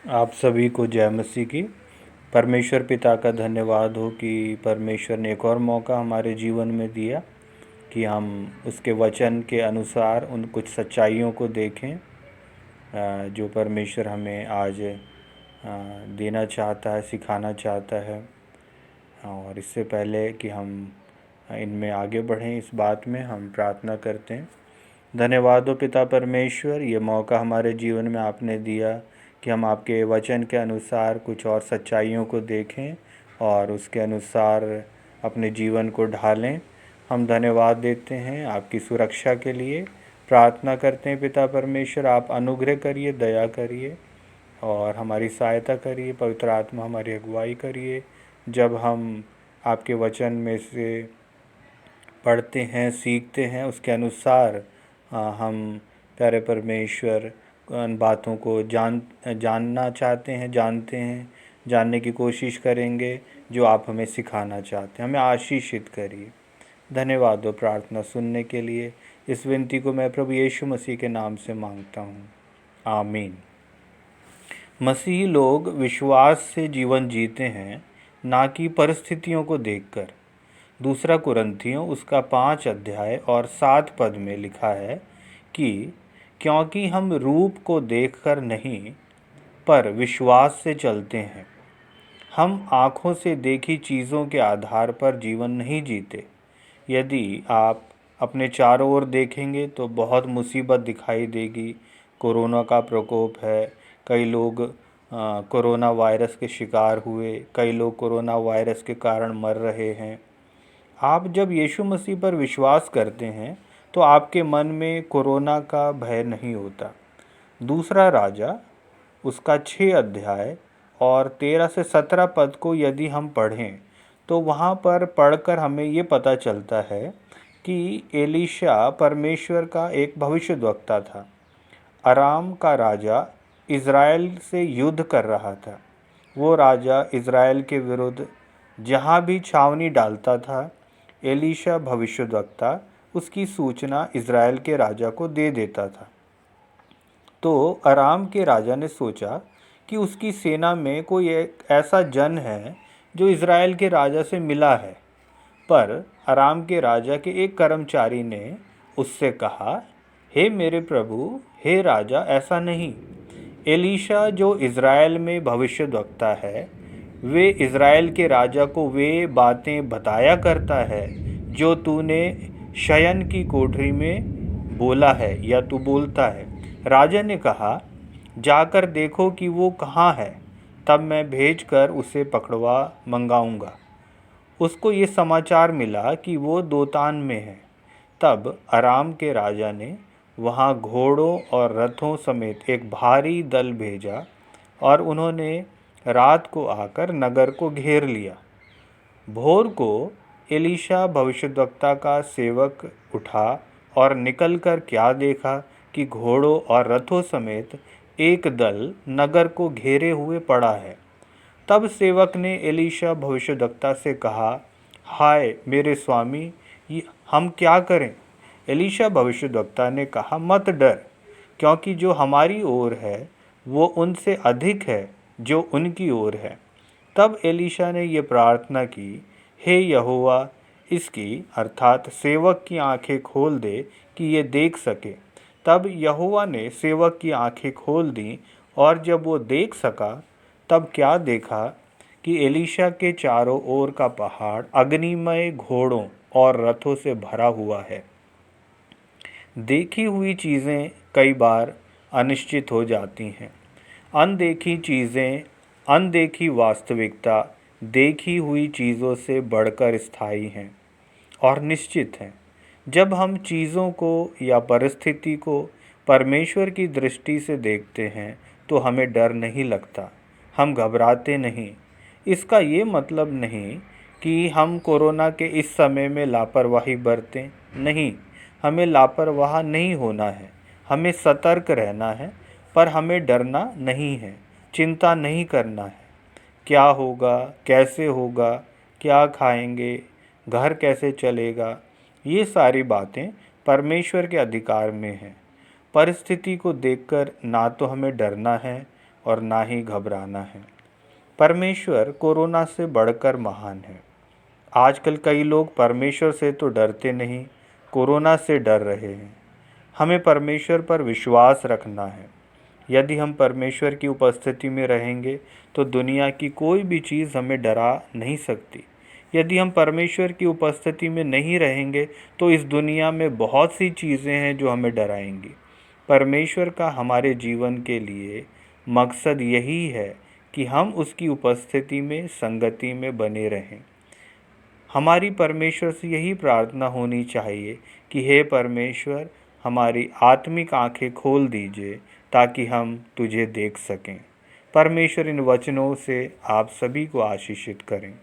आप सभी को जय मसीह की। परमेश्वर पिता का धन्यवाद हो कि परमेश्वर ने एक और मौका हमारे जीवन में दिया कि हम उसके वचन के अनुसार उन कुछ सच्चाइयों को देखें जो परमेश्वर हमें आज देना चाहता है, सिखाना चाहता है। और इससे पहले कि हम इनमें आगे बढ़ें, इस बात में हम प्रार्थना करते हैं। धन्यवाद हो पिता परमेश्वर, ये मौका हमारे जीवन में आपने दिया कि हम आपके वचन के अनुसार कुछ और सच्चाइयों को देखें और उसके अनुसार अपने जीवन को ढालें। हम धन्यवाद देते हैं आपकी सुरक्षा के लिए। प्रार्थना करते हैं पिता परमेश्वर, आप अनुग्रह करिए, दया करिए और हमारी सहायता करिए। पवित्र आत्मा हमारी अगुवाई करिए। जब हम आपके वचन में से पढ़ते हैं, सीखते हैं, उसके अनुसार हम प्यारे परमेश्वर उन बातों को जानना चाहते हैं, जानते हैं, जानने की कोशिश करेंगे जो आप हमें सिखाना चाहते हैं। हमें आशीषित करिए। धन्यवाद हो प्रार्थना सुनने के लिए। इस विनती को मैं प्रभु यीशु मसीह के नाम से मांगता हूँ, आमीन। मसीही लोग विश्वास से जीवन जीते हैं, ना कि परिस्थितियों को देखकर। दूसरा कुरिन्थियों उसका 5 अध्याय और 7 पद में लिखा है कि क्योंकि हम रूप को देखकर नहीं पर विश्वास से चलते हैं। हम आँखों से देखी चीज़ों के आधार पर जीवन नहीं जीते। यदि आप अपने चारों ओर देखेंगे तो बहुत मुसीबत दिखाई देगी। कोरोना का प्रकोप है, कई लोग कोरोना वायरस के शिकार हुए, कई लोग कोरोना वायरस के कारण मर रहे हैं। आप जब यीशु मसीह पर विश्वास करते हैं तो आपके मन में कोरोना का भय नहीं होता। दूसरा राजा उसका 6 अध्याय और 13 से 17 पद को यदि हम पढ़ें तो वहाँ पर पढ़कर हमें ये पता चलता है कि एलीशा परमेश्वर का एक भविष्यद्वक्ता था। अराम का राजा इज़राइल से युद्ध कर रहा था। वो राजा इज़राइल के विरुद्ध जहाँ भी छावनी डालता था, एलीशा भविष्यद्वक्ता उसकी सूचना इज़राइल के राजा को दे देता था। तो अराम के राजा ने सोचा कि उसकी सेना में कोई एक ऐसा जन है जो इज़राइल के राजा से मिला है। पर अराम के राजा के एक कर्मचारी ने उससे कहा, हे मेरे प्रभु, हे राजा, ऐसा नहीं। एलीशा जो इज़राइल में भविष्यद्वक्ता है, वे इज़राइल के राजा को वे बातें बताया करता है जो तूने शयन की कोठरी में बोला है या तू बोलता है। राजा ने कहा, जाकर देखो कि वो कहाँ है, तब मैं भेजकर उसे पकड़वा मंगाऊंगा। उसको ये समाचार मिला कि वो दोतान में है। तब अराम के राजा ने वहाँ घोड़ों और रथों समेत एक भारी दल भेजा और उन्होंने रात को आकर नगर को घेर लिया। भोर को एलीशा भविष्यद्वक्ता का सेवक उठा और निकलकर क्या देखा कि घोड़ों और रथों समेत एक दल नगर को घेरे हुए पड़ा है। तब सेवक ने एलीशा भविष्यद्वक्ता से कहा, हाय मेरे स्वामी, हम क्या करें? एलीशा भविष्यद्वक्ता ने कहा, मत डर, क्योंकि जो हमारी ओर है वो उनसे अधिक है जो उनकी ओर है। तब एलीशा ने ये प्रार्थना की, हे यहोवा, इसकी अर्थात सेवक की आंखें खोल दे कि ये देख सके। तब यहोवा ने सेवक की आंखें खोल दी और जब वो देख सका तब क्या देखा कि एलीशा के चारों ओर का पहाड़ अग्निमय घोड़ों और रथों से भरा हुआ है। देखी हुई चीज़ें कई बार अनिश्चित हो जाती हैं। अनदेखी चीज़ें, अनदेखी वास्तविकता देखी हुई चीज़ों से बढ़कर स्थायी हैं और निश्चित हैं। जब हम चीज़ों को या परिस्थिति को परमेश्वर की दृष्टि से देखते हैं तो हमें डर नहीं लगता, हम घबराते नहीं। इसका ये मतलब नहीं कि हम कोरोना के इस समय में लापरवाही बरतें, नहीं, हमें लापरवाह नहीं होना है, हमें सतर्क रहना है, पर हमें डरना नहीं है, चिंता नहीं करना है। क्या होगा, कैसे होगा, क्या खाएंगे, घर कैसे चलेगा, ये सारी बातें परमेश्वर के अधिकार में हैं। परिस्थिति को देखकर ना तो हमें डरना है और ना ही घबराना है। परमेश्वर कोरोना से बढ़कर महान है। आजकल कई लोग परमेश्वर से तो डरते नहीं, कोरोना से डर रहे हैं। हमें परमेश्वर पर विश्वास रखना है। यदि हम परमेश्वर की उपस्थिति में रहेंगे तो दुनिया की कोई भी चीज़ हमें डरा नहीं सकती। यदि हम परमेश्वर की उपस्थिति में नहीं रहेंगे तो इस दुनिया में बहुत सी चीज़ें हैं जो हमें डराएंगी। परमेश्वर का हमारे जीवन के लिए मकसद यही है कि हम उसकी उपस्थिति में, संगति में बने रहें। हमारी परमेश्वर से यही प्रार्थना होनी चाहिए कि हे परमेश्वर, हमारी आत्मिक आंखें खोल दीजिए ताकि हम तुझे देख सकें। परमेश्वर इन वचनों से आप सभी को आशीषित करें।